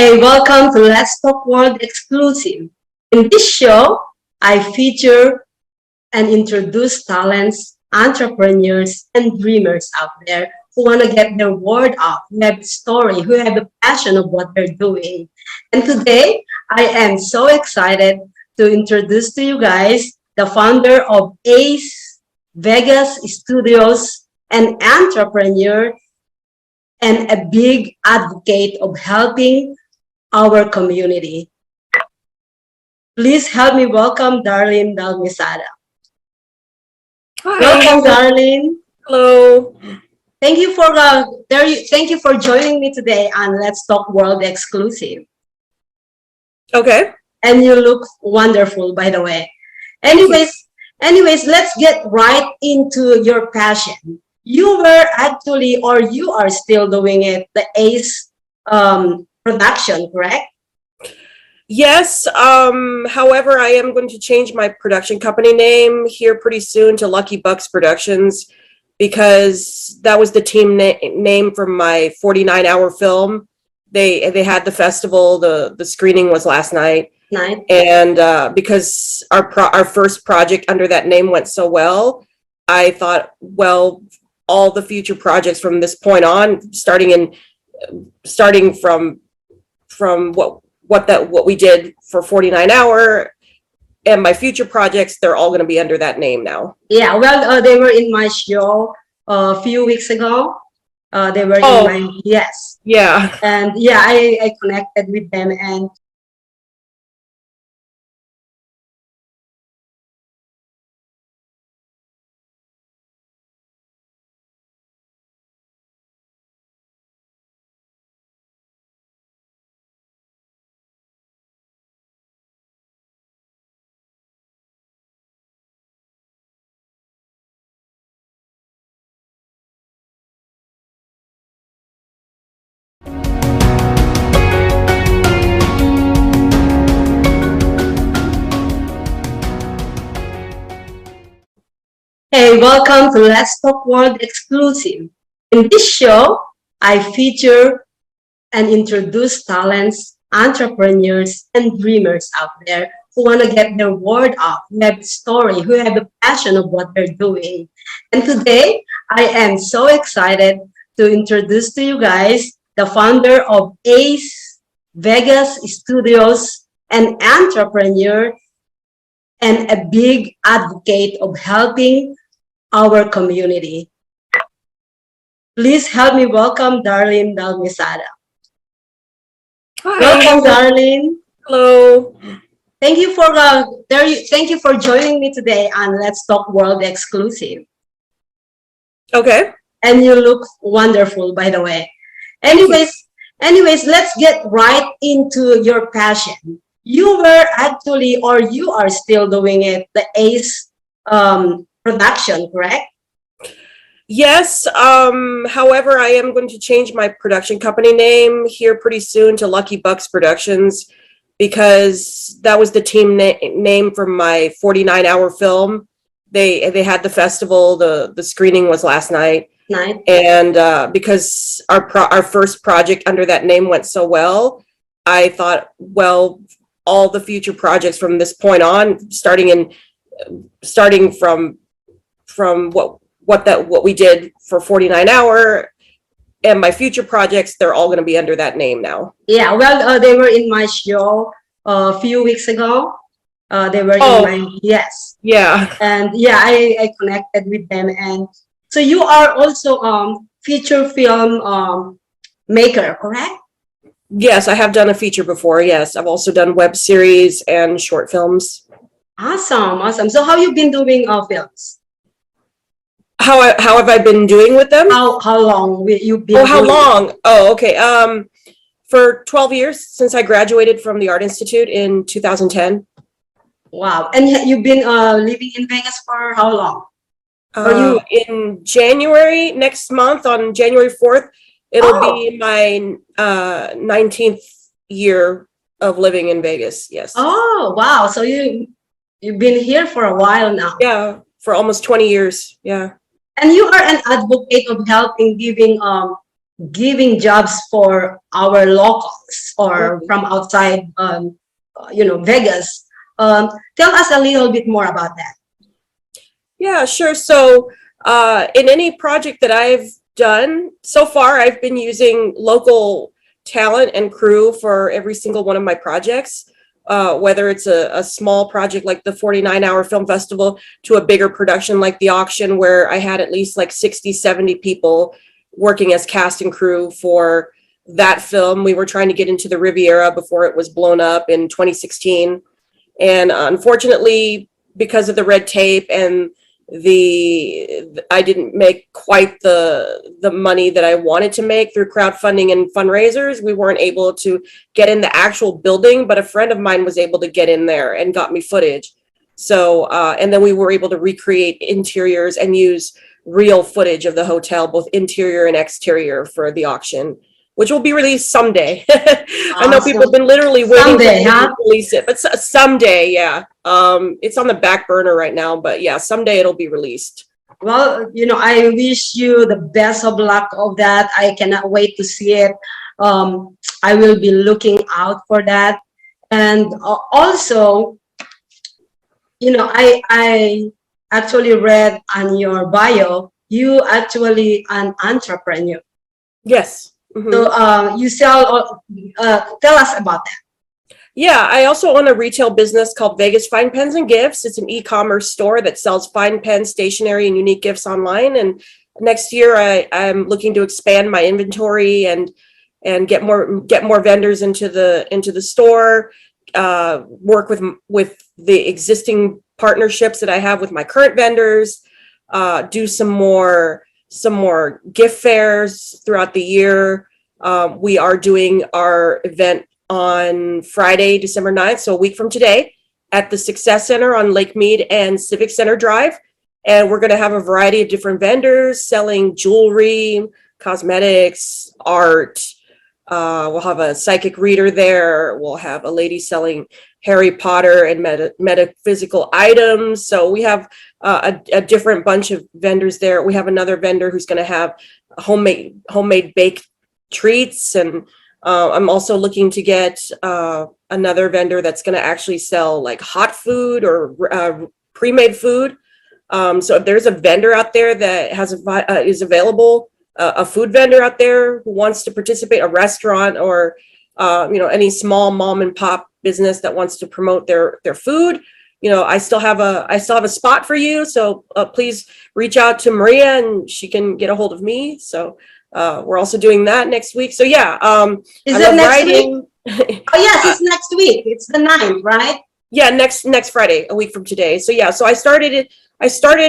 Hey, welcome to Let's Talk World Exclusive. In this show, I feature and introduce talents, entrepreneurs, and dreamers out there who want to get their word out, who have a story, who have a passion of what they're doing. And today, I am so excited to introduce to you guys the founder of Ace Vegas Studios, an entrepreneur and a big advocate of helping our community. Please help me welcome Darlene Dalmaceda. Hi. Welcome, Darlene. Hello. Thank you for joining me today on Let's Talk World Exclusive. Okay. And you look wonderful, by the way. Anyways, let's get right into your passion. You were actually, or you are still doing it, the Ace production, correct? Yes. However, I am going to change my production company name here pretty soon to Lucky Bucks Productions because that was the team name from my 49-hour film. They had the festival. The screening was last night. And because our first project under that name went so well, I thought, well, all the future projects from this point on, starting from what we did for 49-hour and my future projects, they're all going to be under that name now. Yeah, well, they were in my show a few weeks ago. They were in my, yes. Yeah. And yeah, I connected with them. And hey, welcome to Let's Talk World Exclusive. In this show, I feature and introduce talents, entrepreneurs, and dreamers out there who want to get their word out, who have a story, who have a passion of what they're doing. And today, I am so excited to introduce to you guys the founder of Ace Vegas Studios, an entrepreneur and a big advocate of helping our community. Please help me welcome Darlene Dalmaceda. Hi. Welcome, Darlene. Hello. Thank you for joining me today on Let's Talk World Exclusive. Okay. And you look wonderful, by the way. Anyways, let's get right into your passion. You were actually, or you are still doing it, the Ace production, correct? Yes. However, I am going to change my production company name here pretty soon to Lucky Bucks Productions because that was the team name from my 49-hour film. They had the festival. The screening was last night. And because our first project under that name went so well, I thought, well, all the future projects from this point on, starting from what we did for 49-hour and my future projects, they're all going to be under that name now. Yeah, well, they were in my show a few weeks ago. They were in my, yes. Yeah. And yeah, I connected with them. And so you are also feature film maker, correct? Yes, I have done a feature before. Yes, I've also done web series and short films. Awesome. So how you been doing films? How have I been doing with them? How long you been? Oh, how long? Oh, okay. For 12 years since I graduated from the Art Institute in 2010. Wow. And you've been living in Vegas for how long? In January, next month, on January 4th, it'll be my 19th year of living in Vegas. Yes. Oh, wow. So you've been here for a while now. Yeah, for almost 20 years. Yeah. And you are an advocate of helping, giving giving jobs for our locals or from outside, Vegas. Tell us a little bit more about that. Yeah, sure. So in any project that I've done so far, I've been using local talent and crew for every single one of my projects, whether it's a small project like the 49-hour film festival to a bigger production like the auction, where I had at least like 60, 70 people working as cast and crew for that film. We were trying to get into the Riviera before it was blown up in 2016. And unfortunately, because of the red tape and I didn't make quite the money that I wanted to make through crowdfunding and fundraisers. We weren't able to get in the actual building, but a friend of mine was able to get in there and got me footage. So, and then we were able to recreate interiors and use real footage of the hotel, both interior and exterior, for the auction, which will be released someday. I know people have been literally waiting to release it, but someday, yeah. It's on the back burner right now, but yeah, someday it'll be released. Well, I wish you the best of luck of that. I cannot wait to see it. I will be looking out for that. And also, I actually read on your bio, you actually an entrepreneur. Yes. Mm-hmm. So you sell, tell us about that. Yeah, I also own a retail business called Vegas Fine Pens and Gifts. It's an e-commerce store that sells fine pens, stationery, and unique gifts online. And next year, I'm looking to expand my inventory and get more vendors into the store. Work with the existing partnerships that I have with my current vendors. Do some more gift fairs throughout the year. We are doing our event on Friday, December 9th, so a week from today, at the Success Center on Lake Mead and Civic Center Drive. And we're going to have a variety of different vendors selling jewelry, cosmetics, art. We'll have a psychic reader there. We'll have a lady selling Harry Potter and metaphysical items. So we have a different bunch of vendors there. We have another vendor who's going to have homemade baked treats, and I'm also looking to get another vendor that's going to actually sell like hot food or pre-made food. So if there's a vendor out there that is available, a food vendor out there who wants to participate, a restaurant or any small mom and pop business that wants to promote their food, I still have a spot for you. So please reach out to Maria and she can get a hold of me. So we're also doing that next week. So yeah, is it next week? Oh yes, it's next week. It's the 9th, right? Yeah, next Friday, a week from today. So yeah, so I started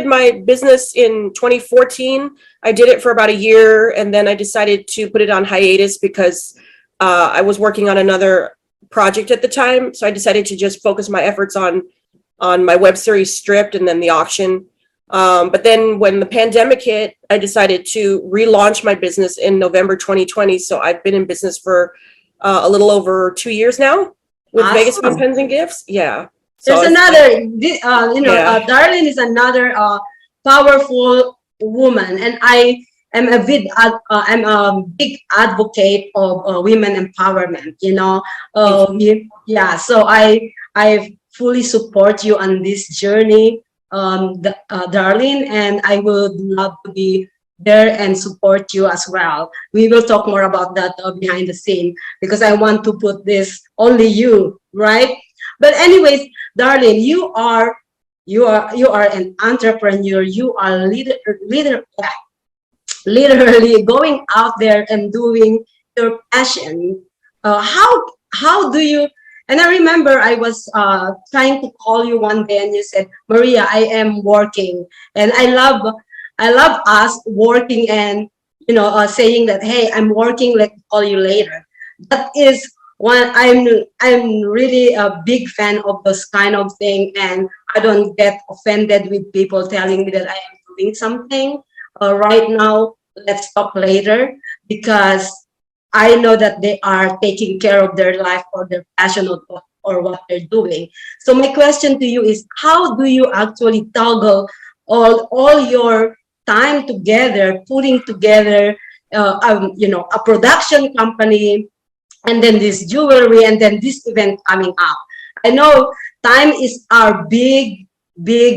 my business in 2014. I did it for about a year, and then I decided to put it on hiatus because I was working on another project at the time. So I decided to just focus my efforts on my web series Stripped and then the auction. But then when the pandemic hit, I decided to relaunch my business in November 2020. So I've been in business for a little over 2 years now with Awesome. Vegas Fine Pens and Gifts. Yeah. There's another, Darlene is another powerful woman, and I am I'm a big advocate of women empowerment. So I fully support you on this journey, Darlene, and I would love to be there and support you as well. We will talk more about that behind the scene, because I want to put this only you, right? But anyways, Darlene, you are an entrepreneur. You are literally going out there and doing your passion. How do you? And I remember I was trying to call you one day, and you said, "Maria, I am working," and I love us working and saying that, "Hey, I'm working. Let's call you later." That is one. I'm really a big fan of this kind of thing, and I don't get offended with people telling me that I am doing something right now. Let's talk later, because I know that they are taking care of their life or their passion or what they're doing. So my question to you is, how do you actually toggle all your time together, putting together a production company, and then this jewelry, and then this event coming up. I know time is our big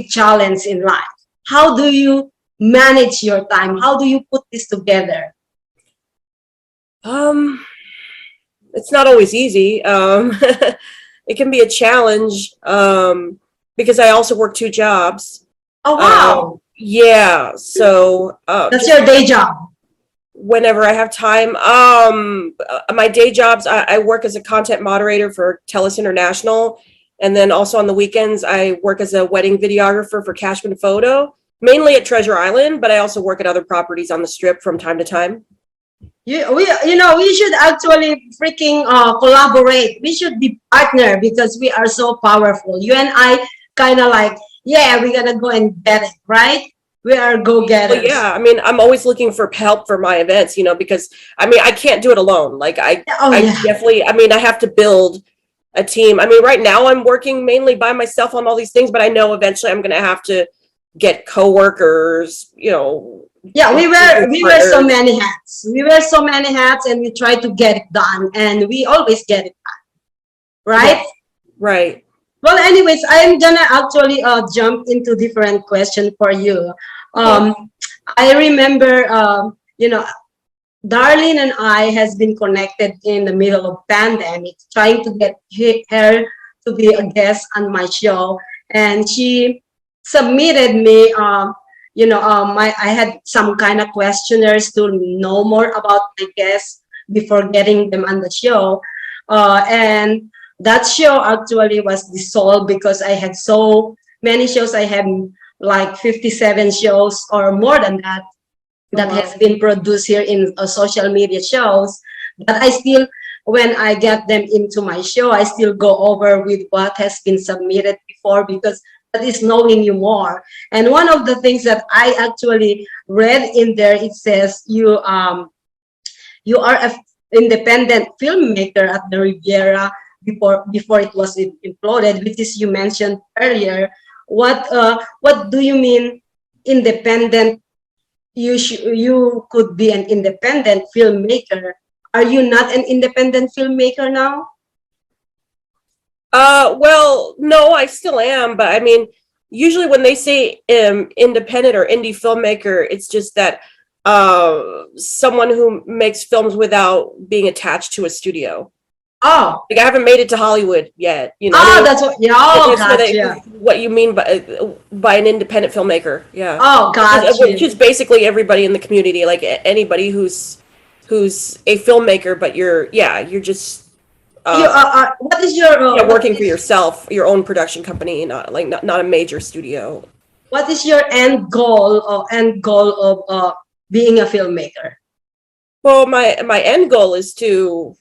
challenge in life. How do you manage your time? How do you put this together? It's not always easy. It can be a challenge because I also work two jobs. Oh, wow. Yeah, so That's your day job. Whenever I have time. My day jobs, I work as a content moderator for TELUS International, and then also on the weekends I work as a wedding videographer for Cashman Photo, mainly at Treasure Island, but I also work at other properties on the Strip from time to time. We should actually freaking collaborate. We should be partner because we are so powerful. You and I kind of like, yeah, we're gonna go and get it, right? We are go-getters. Well, yeah, I mean, I'm always looking for help for my events, because I mean, I can't do it alone. Like definitely, I mean, I have to build a team. I mean, right now I'm working mainly by myself on all these things, but I know eventually I'm gonna have to get coworkers, Yeah, we wear so many hats. We wear so many hats, and we try to get it done, and we always get it done, right? Yeah, right. Well, anyways, I'm gonna actually jump into different question for you. I remember, Darlene and I has been connected in the middle of pandemic, trying to get her to be a guest on my show, and she submitted me. I had some kind of questionnaires to know more about my guests before getting them on the show, and that show actually was dissolved because I had so many shows. I had like 57 shows or more than that has been produced here in social media shows. But I still, when I get them into my show, I still go over with what has been submitted before, because that is knowing you more. And one of the things that I actually read in there, it says you are an independent filmmaker at the Riviera before it was imploded, which is you mentioned earlier. What do you mean independent? You could be an independent filmmaker. Are you not an independent filmmaker now? Well, no, I still am, but I mean, usually when they say independent or indie filmmaker, it's just that someone who makes films without being attached to a studio. Oh, like I haven't made it to Hollywood yet. Oh, that's what. Yeah, oh, gotcha. What you mean by an independent filmmaker? Yeah. Oh, gotcha. Which is basically everybody in the community, like anybody who's a filmmaker, but you're just. What is your working for yourself, your own production company, not a major studio. What is your end goal of being a filmmaker? Well, my end goal is to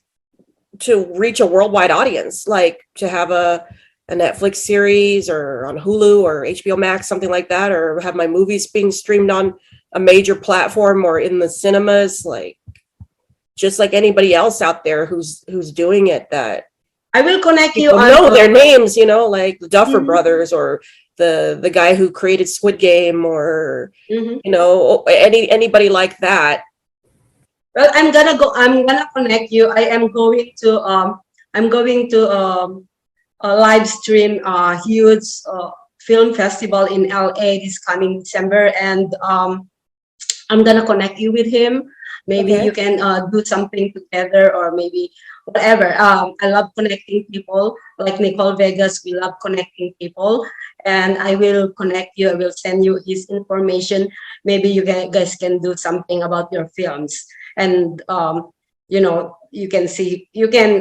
reach a worldwide audience, like to have a Netflix series or on Hulu or HBO Max, something like that, or have my movies being streamed on a major platform or in the cinemas, like just like anybody else out there who's doing it. That I will connect you. Know their names, like the Duffer Brothers or the guy who created Squid Game, or anybody like that. Well, I'm gonna connect you. I'm going to live stream a huge film festival in LA this coming December, and I'm gonna connect you with him. Maybe you can do something together, or maybe whatever. I love connecting people. Like Nicole Vegas, we love connecting people, and I will connect you. I will send you his information. Maybe you guys can do something about your films, and you can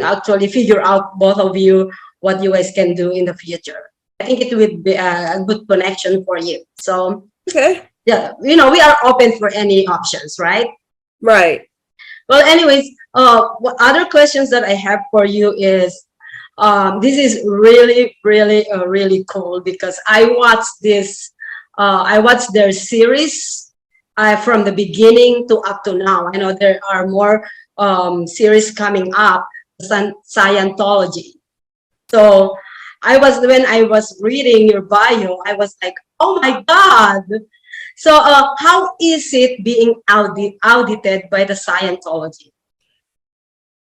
actually figure out, both of you, what you guys can do in the future. I think it would be a good connection for you. So yeah, we are open for any options, right? Right. Well, anyways, what other questions that I have for you is, this is really, really, really cool, because I watched their series from the beginning to up to now. I know there are more series coming up, Scientology. So when I was reading your bio, I was like, oh my God, So, how is it being audited by the Scientology?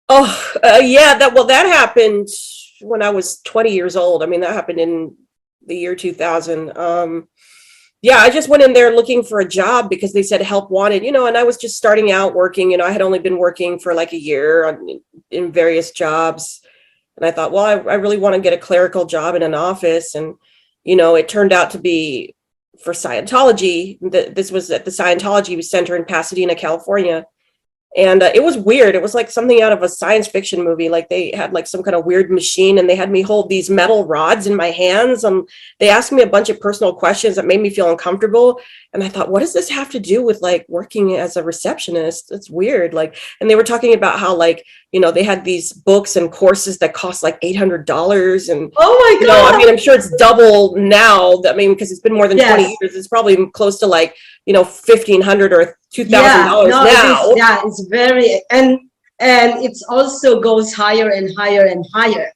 Oh, yeah, that happened when I was 20 years old. I mean, that happened in the year 2000. Yeah, I just went in there looking for a job because they said help wanted, and I was just starting out working. I had only been working for like a year in various jobs. And I thought, well, I really want to get a clerical job in an office. And, it turned out to be for Scientology. This was at the Scientology Center in Pasadena, California. And it was weird. It was like something out of a science fiction movie. Like they had like some kind of weird machine and they had me hold these metal rods in my hands. They asked me a bunch of personal questions that made me feel uncomfortable. And I thought, what does this have to do with like working as a receptionist? It's weird. And they were talking about how they had these books and courses that cost like $800. And, Oh my God. I mean, I'm sure it's double now. Because it's been more than 20 Yes. years. It's probably close to like, $1,500 or $2,000 No, now. it's very, and it's also goes higher and higher and higher.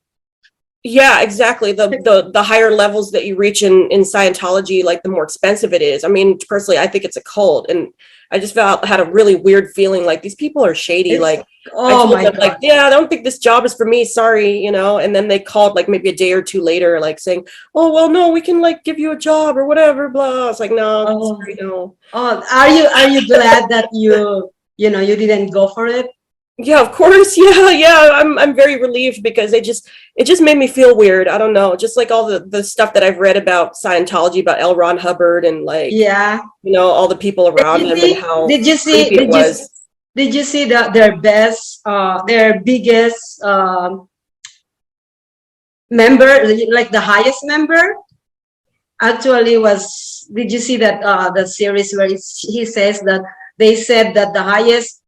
Yeah, exactly. The higher levels that you reach in Scientology, like the more expensive it is. I mean, personally, I think it's a cult, and I just had a really weird feeling like these people are shady. I told them, like, yeah, I don't think this job is for me. Sorry, and then they called like maybe a day or two later, like saying, oh, well, no, we can like give you a job or whatever, blah. It's like, no, sorry, no. Oh, are you glad that you didn't go for it? Yeah, of course. Yeah. I'm very relieved because it just made me feel weird. I don't know. Just like all the stuff that I've read about Scientology, about L. Ron Hubbard and all the people around him and how creepy it was. Did you see their biggest member, like the highest member? Actually, did you see that the series where he says that they said that the highest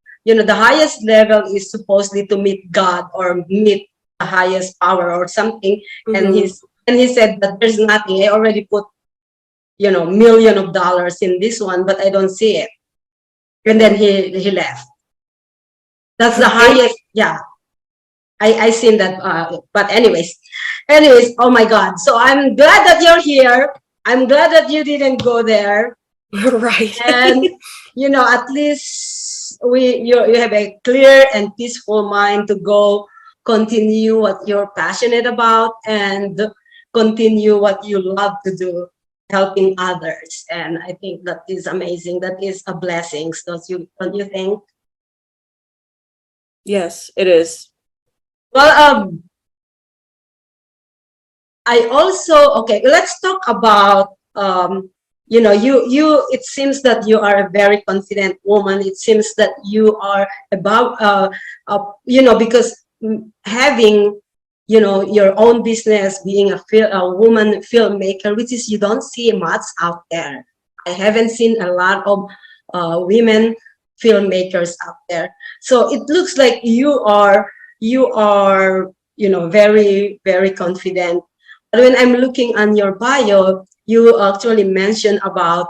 level is supposedly to meet God or meet the highest power or something. Mm-hmm. And he said that there's nothing. I already put, million of dollars in this one, but I don't see it. And then he left. That's the highest. Yeah. I seen that. But anyways, oh my God. So I'm glad that you're here. I'm glad that you didn't go there. Right. And, at least you have a clear and peaceful mind to go continue what you're passionate about and continue what you love to do, helping others. And I think that is amazing. That is a blessing. Don't you think? Yes, it is. Well, I also, okay, let's talk about, it seems that you are a very confident woman. It seems that you are about, because having, your own business, being a woman filmmaker, which is you don't see much out there. I haven't seen a lot of women filmmakers out there. So it looks like you are, very, very confident. But when I'm looking on your bio, you actually mentioned about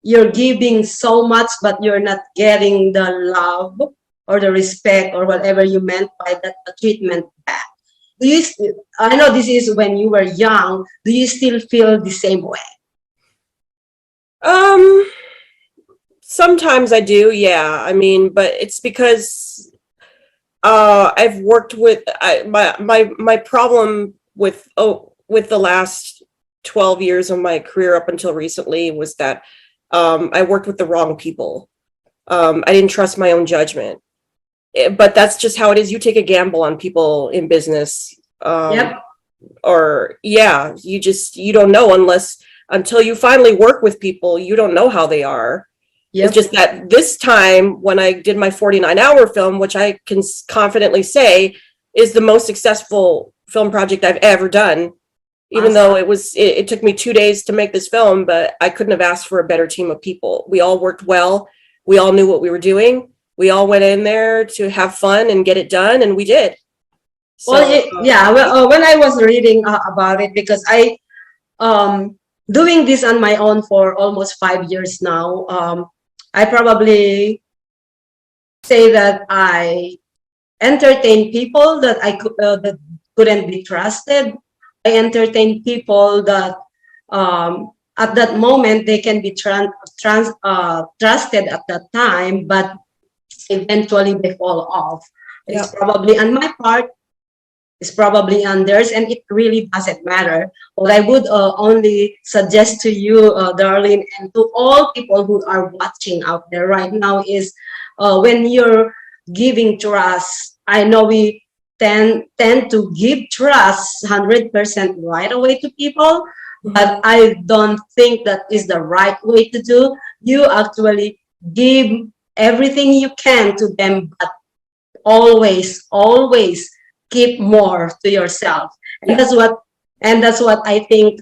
you're giving so much, but you're not getting the love or the respect or whatever you meant by that treatment back. I know this is when you were young. Do you still feel the same way? Sometimes I do, yeah. I mean, but it's because I've worked with my problem with the last 12 years of my career up until recently was that I worked with the wrong people. I didn't trust my own judgment. But that's just how it is. You take a gamble on people in business. Yep. Or yeah, you don't know until you finally work with people, you don't know how they are. Yep. It's just that this time when I did my 49-hour film, which I can confidently say is the most successful film project I've ever done, even though it took me 2 days to make this film, but I couldn't have asked for a better team of people. We all worked well. We all knew what we were doing. We all went in there to have fun and get it done, and we did. So, when I was reading about it, because I doing this on my own for almost 5 years now, I probably say that I entertain people that that couldn't be trusted. I entertain people that at that moment they can be trusted at that time, but eventually they fall off. Yeah. It's probably on my part, it's probably on theirs, and it really doesn't matter. What I would only suggest to you, Darlene, and to all people who are watching out there right now is when you're giving trust, I know we tend to give trust 100% right away to people, but I don't think that is the right way to do. You actually give everything you can to them, but always keep more to yourself. And that's what I think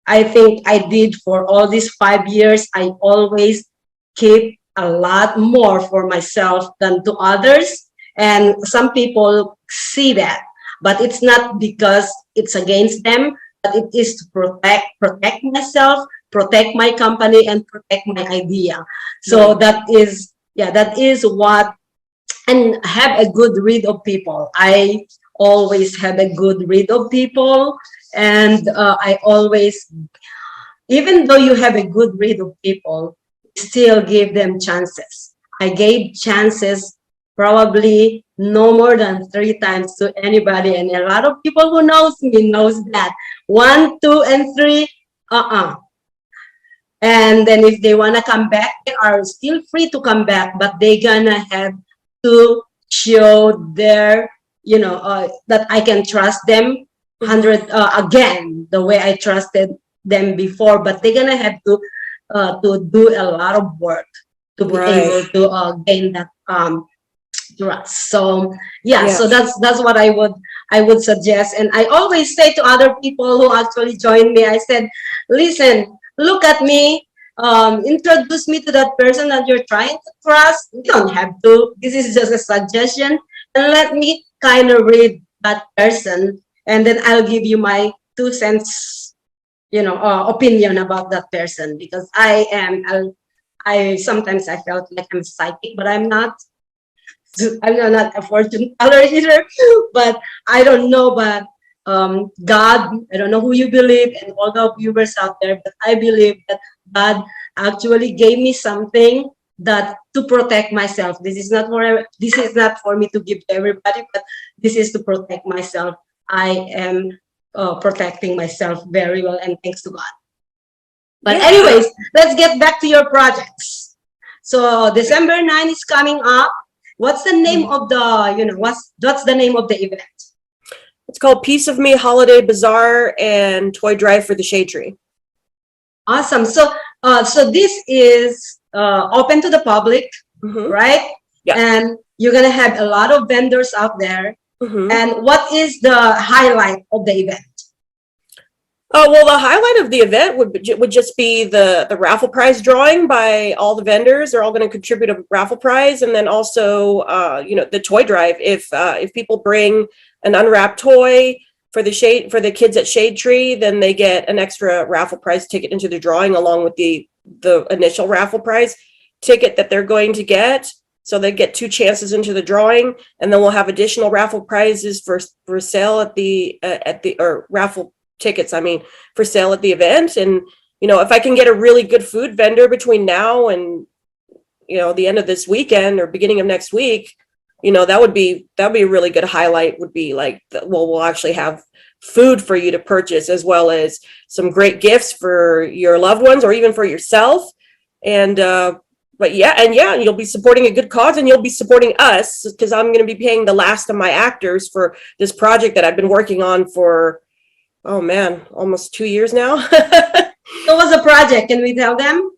I did for all these 5 years. I always keep a lot more for myself than to others. And some people see that, but it's not because it's against them, but it is to protect myself, protect my company, and protect my idea. So that is what, and have a good read of people. I always have a good read of people, and I always, even though you have a good read of people, still give them chances. I gave chances probably no more than 3 times to anybody, and a lot of people who knows me knows that 1, 2, and 3, and then if they want to come back, they are still free to come back, but they gonna have to show their, that I can trust them 100 again, the way I trusted them before. But they're gonna have to do a lot of work to be able to gain that trust. So so that's what I would suggest. And I always say to other people who actually join me, I said, listen, look at me, introduce me to that person that you're trying to trust. You don't have to. This is just a suggestion, and let me kind of read that person, and then I'll give you my 2 cents, opinion about that person, because I sometimes I felt like I'm psychic, but I'm not. I'm not a fortune teller either, but I don't know, but God, I don't know who you believe, and all the viewers out there, but I believe that God actually gave me something that to protect myself. This is not for me to give to everybody, but this is to protect myself. I am protecting myself very well, and thanks to God. But anyways, let's get back to your projects. So December 9 is coming up. What's the name of the, what's the name of the event? It's called Piece of Me Holiday Bazaar and Toy Drive for the Shade Tree. Awesome. So this is open to the public, right? Yeah. And you're gonna have a lot of vendors out there. And what is the highlight of the event? Oh, well, the highlight of the event would just be the raffle prize drawing by all the vendors. They're all going to contribute a raffle prize, and then also, the toy drive. If people bring an unwrapped toy for the kids at Shade Tree, then they get an extra raffle prize ticket into the drawing, along with the initial raffle prize ticket that they're going to get. So they get 2 chances into the drawing, and then we'll have additional raffle prizes for sale at the raffle tickets, for sale at the event. And if I can get a really good food vendor between now and the end of this weekend or beginning of next week, that would be a really good highlight. Would be like, we'll actually have food for you to purchase, as well as some great gifts for your loved ones or even for yourself. And you'll be supporting a good cause, and you'll be supporting us, because I'm going to be paying the last of my actors for this project that I've been working on for almost 2 years now. So what's the project? Can we tell them?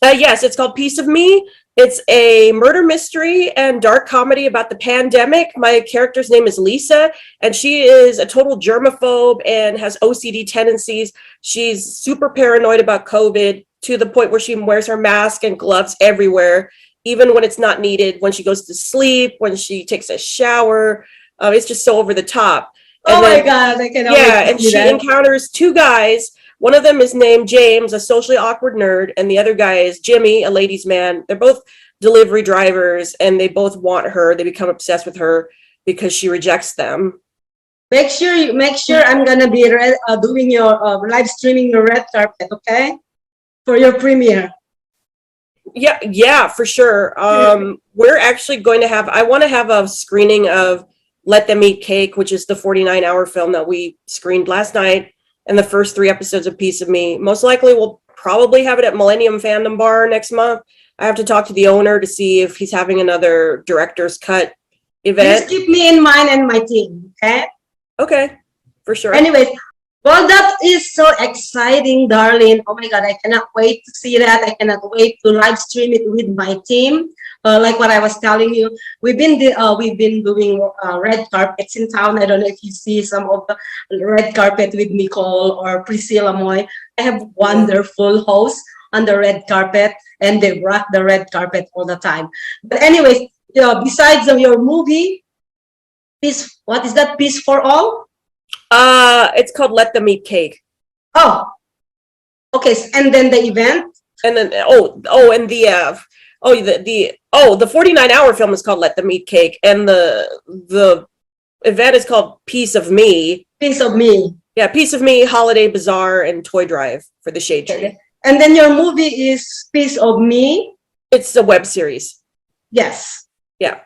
Yes, it's called Piece of Me. It's a murder mystery and dark comedy about the pandemic. My character's name is Lisa, and she is a total germaphobe and has OCD tendencies. She's super paranoid about COVID, to the point where she wears her mask and gloves everywhere, even when it's not needed, when she goes to sleep, when she takes a shower. It's just so over the top. And my God, I can and she encounters 2 guys. One of them is named James, a socially awkward nerd, and the other guy is Jimmy, a ladies' man. They're both delivery drivers, and they both want her. They become obsessed with her because she rejects them. Make sure I'm gonna be doing your live streaming your red carpet, okay? For your premiere. Yeah, for sure. We're actually going to have, I want to have a screening of Let Them Eat Cake, which is the 49-hour film that we screened last night, and the first 3 episodes of Piece of Me. Most likely we'll probably have it at Millennium Fandom Bar next month. I have to talk to the owner to see if he's having another director's cut event. Please keep me in mind and my team, okay? Okay, for sure. Anyways, well, that is so exciting, Darlene. Oh my God, I cannot wait to see that. I cannot wait to live stream it with my team. Like what I was telling you, we've been doing red carpets in town. I don't know if you see some of the red carpet with Nicole or Priscilla Moy. I have wonderful hosts on the red carpet, and they rock the red carpet all the time. But anyways, besides your movie, Peace, what is that? Peace for All? It's called Let Them Eat Cake. Oh, okay. And then the event? And then and the 49-hour film is called Let Them Eat Cake, and the event is called Piece of Me. Piece of Me. Yeah, Piece of Me, Holiday Bazaar, and Toy Drive for the Shade Tree. Okay. And then your movie is Piece of Me? It's a web series. Yes. Yeah.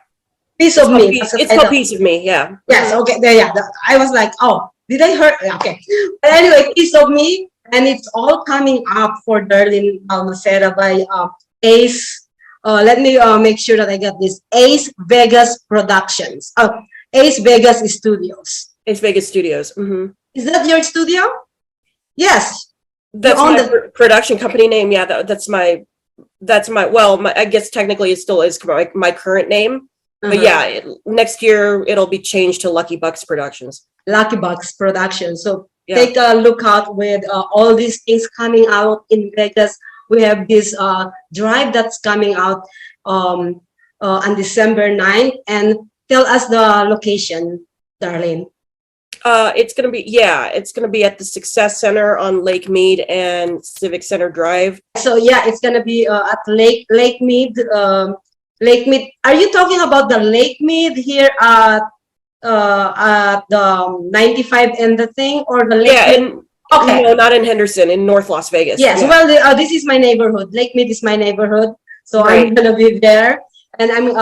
Piece of Me. It's called Piece of Me, yeah. Yes, okay. Yeah. I was like, oh, did I hear? Okay. But anyway, Piece of Me, and it's all coming up for Darlene Dalmaceda by Ace. Let me make sure that I get this. Ace Vegas Productions. Ace Vegas Studios. Ace Vegas Studios. Mm-hmm. Is that your studio? Yes. That's my production company name. Yeah, that's my. I guess technically it still is my current name. But yeah, next year it'll be changed to Lucky Bucks Productions. Lucky Bucks Productions. So take a look out with all these things coming out in Vegas. We have this drive that's coming out on December 9th. And tell us the location, Darlene. It's gonna be at the Success Center on Lake Mead and Civic Center Drive. So yeah, it's gonna be at Lake Mead. Lake Mead. Are you talking about the Lake Mead here at the 95 and the thing, or the Lake Mead? Okay. No, not in Henderson, in North Las Vegas. Yes. Yeah. Well, this is my neighborhood. Lake Mead is my neighborhood, so I'm gonna be there, and I'm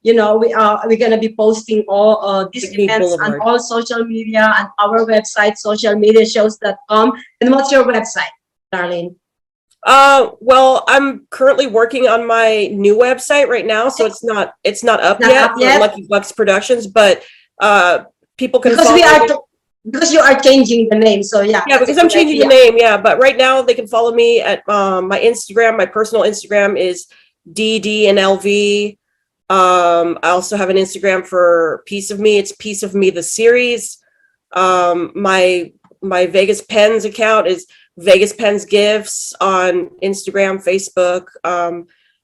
we're gonna be posting all these events on all social media and our website, socialmediashows.com. And what's your website, Darlene? Well, I'm currently working on my new website right now, so it's not up yet for Lucky Bucks Productions, but people can because you are changing the name, so yeah. Yeah, because I'm changing the name, yeah. But right now they can follow me at my Instagram. My personal Instagram is DDNLV. I also have an Instagram for Piece of Me. It's Piece of Me the series. My Vegas Pens account is Vegas Pens Gifts on Instagram, Facebook.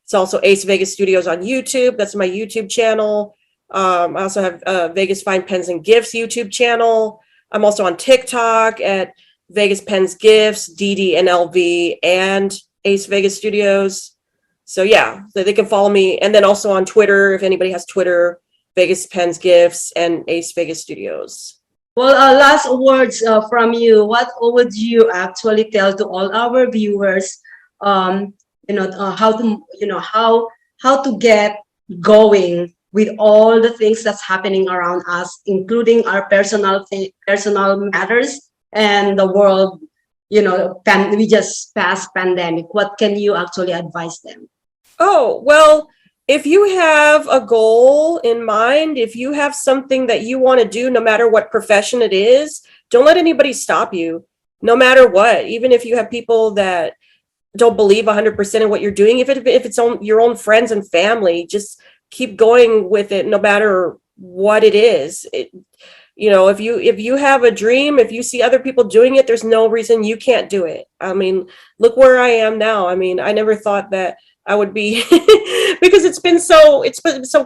It's also Ace Vegas Studios on YouTube. That's my YouTube channel. I also have Vegas Fine Pens and Gifts YouTube channel. I'm also on TikTok at Vegas Pens Gifts, DDNLV, and Ace Vegas Studios. So yeah, so they can follow me. And then also on Twitter, if anybody has Twitter, Vegas Pens Gifts and Ace Vegas Studios. Well, last words from you. What would you actually tell to all our viewers? How to get going with all the things that's happening around us, including our personal matters and the world. We just passed pandemic. What can you actually advise them? Oh, well, if you have a goal in mind, if you have something that you want to do, no matter what profession it is, don't let anybody stop you, no matter what. Even if you have people that don't believe 100% in what you're doing, if it's your own friends and family, just keep going with it, no matter what it is. If you have a dream, if you see other people doing it, there's no reason you can't do it. I mean, look where I am now. I mean, I never thought that I would be because it's been so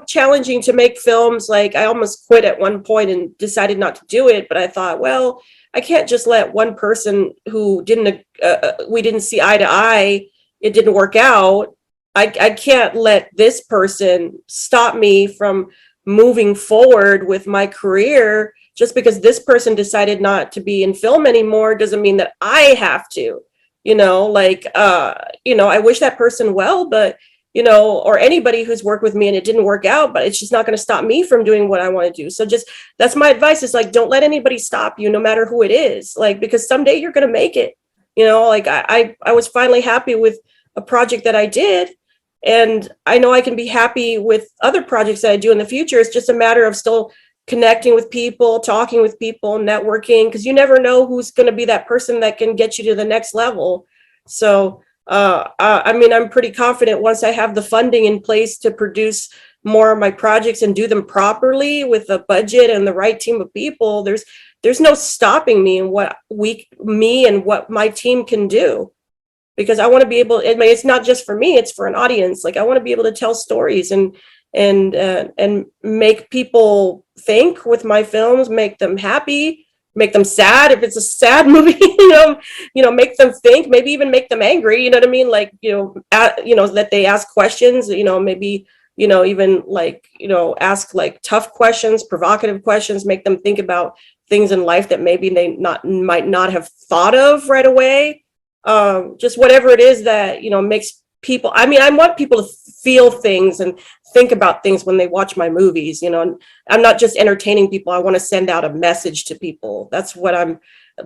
challenging to make films. Like, I almost quit at one point and decided not to do it. But I thought, well, I can't just let one person who we didn't see eye to eye, it didn't work out. I can't let this person stop me from moving forward with my career just because this person decided not to be in film anymore doesn't mean that I have to, like, I wish that person well, but, or anybody who's worked with me and it didn't work out, but it's just not going to stop me from doing what I want to do. So just, that's my advice, is like, don't let anybody stop you, no matter who it is, like, because someday you're going to make it, like I was finally happy with a project that I did. And I know I can be happy with other projects that I do in the future. It's just a matter of still connecting with people, talking with people, networking, because you never know who's going to be that person that can get you to the next level. So, I'm pretty confident once I have the funding in place to produce more of my projects and do them properly with a budget and the right team of people, there's no stopping me in what me and what my team can do. Because I want to be able, it's not just for me, it's for an audience. Like, I want to be able to tell stories and make people think with my films, make them happy, make them sad if it's a sad movie, make them think, maybe even make them angry, you know what I mean? Like, that they ask questions, maybe, even like, ask like tough questions, provocative questions, make them think about things in life that maybe they might not have thought of right away. Just whatever it is that, makes people, I want people to feel things and think about things when they watch my movies, and I'm not just entertaining people. I want to send out a message to people. That's what I'm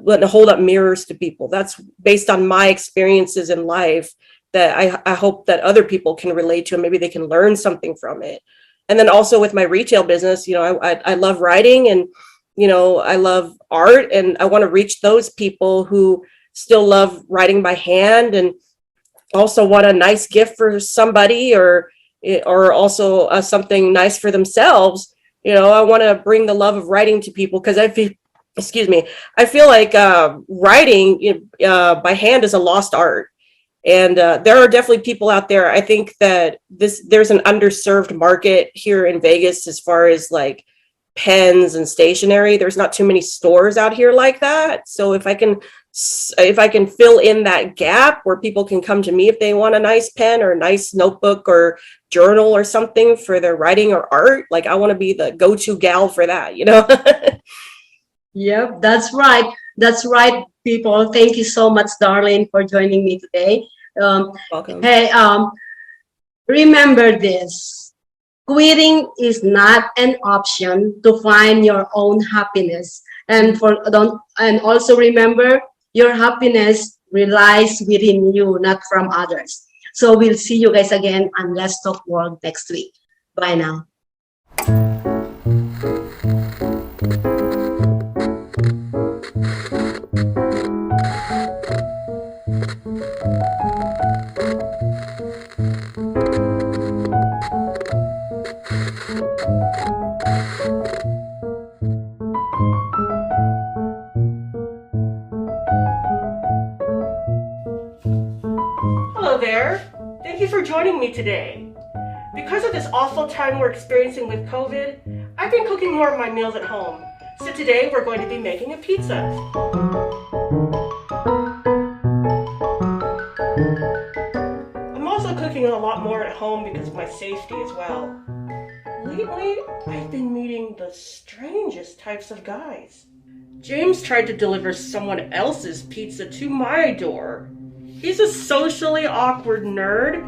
going to hold up mirrors to people. That's based on my experiences in life that I hope that other people can relate to, and maybe they can learn something from it. And then also with my retail business, I love writing, and, I love art, and I want to reach those people who still love writing by hand and also want a nice gift for somebody, or also something nice for themselves. I want to bring the love of writing to people, because I feel like writing by hand is a lost art. And there are definitely people out there. I think that there's an underserved market here in Vegas as far as like pens and stationery. There's not too many stores out here like that. So if I can fill in that gap where people can come to me if they want a nice pen or a nice notebook or journal or something for their writing or art, like I want to be the go-to gal for that, Yep, that's right. That's right, people. Thank you so much, Darlene, for joining me today. Welcome. Hey, remember this. Quitting is not an option to find your own happiness. And also remember, your happiness relies within you, not from others. So we'll see you guys again on Let's Talk World next week. Bye now. Hello there. Thank you for joining me today. Because of this awful time we're experiencing with COVID, I've been cooking more of my meals at home. So today we're going to be making a pizza. I'm also cooking a lot more at home because of my safety as well. Lately, I've been meeting the strangest types of guys. James tried to deliver someone else's pizza to my door. He's a socially awkward nerd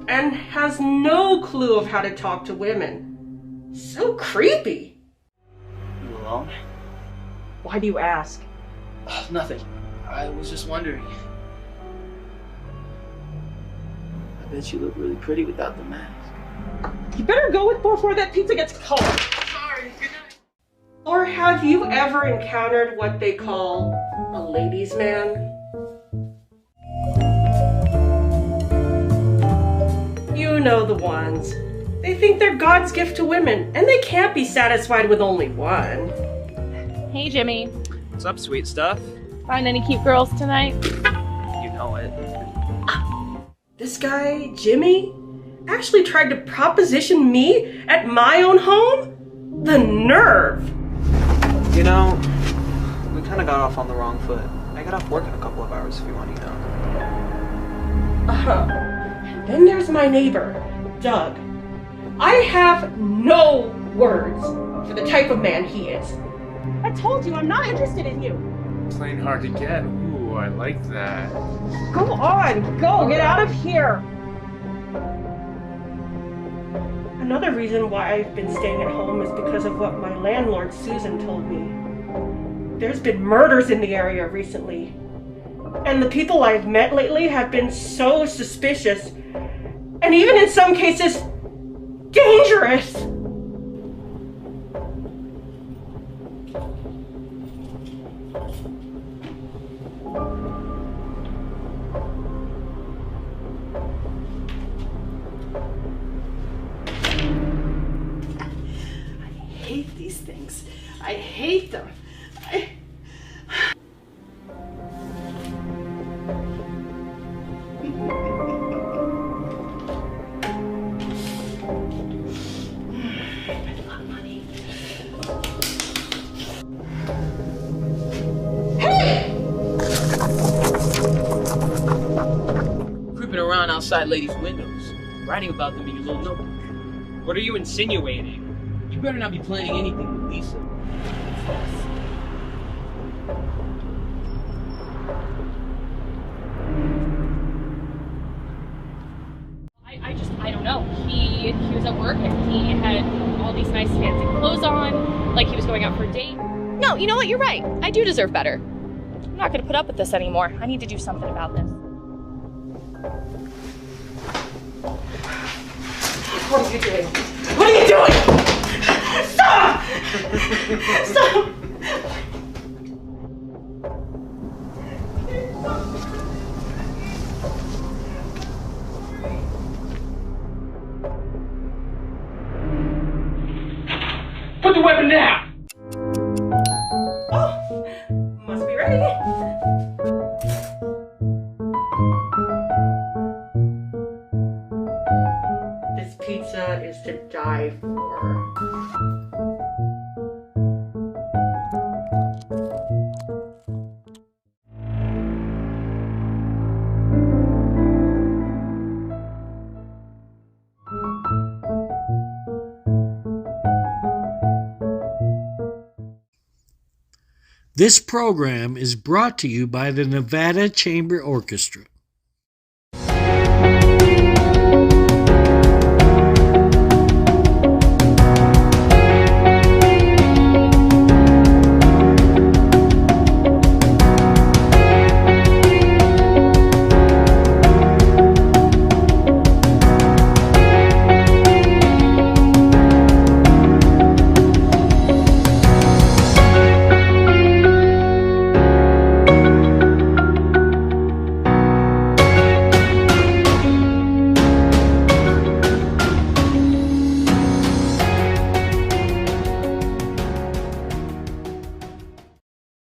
and has no clue of how to talk to women. So creepy. You alone? Why do you ask? Nothing. I was just wondering. I bet you look really pretty without the mask. You better go before that pizza gets cold. Sorry, good night. Or have you ever encountered what they call a ladies' man? You know the ones. They think they're God's gift to women, and they can't be satisfied with only one. Hey, Jimmy. What's up, sweet stuff? Find any cute girls tonight? You know it. This guy, Jimmy, actually tried to proposition me at my own home? The nerve! You know, we kind of got off on the wrong foot. I get off work in a couple of hours if you want to know. Then there's my neighbor, Doug. I have no words for the type of man he is. I told you I'm not interested in you. Playing hard to get. Ooh, I like that. Go on, go, get out of here. Another reason why I've been staying at home is because of what my landlord Susan told me. There's been murders in the area recently. And the people I've met lately have been so suspicious. And even in some cases, dangerous. I hate these things. I hate them. Creeping around outside ladies' windows, writing about them in your little notebook. What are you insinuating? You better not be planning anything with Lisa. I don't know. He was at work and he had all these nice fancy clothes on, like he was going out for a date. No, you know what? You're right. I do deserve better. I'm not going to put up with this anymore. I need to do something about this. What are you doing? What are you doing? Stop! Stop! Put the weapon down! Oh, must be ready. This pizza is to die for. This program is brought to you by the Nevada Chamber Orchestra.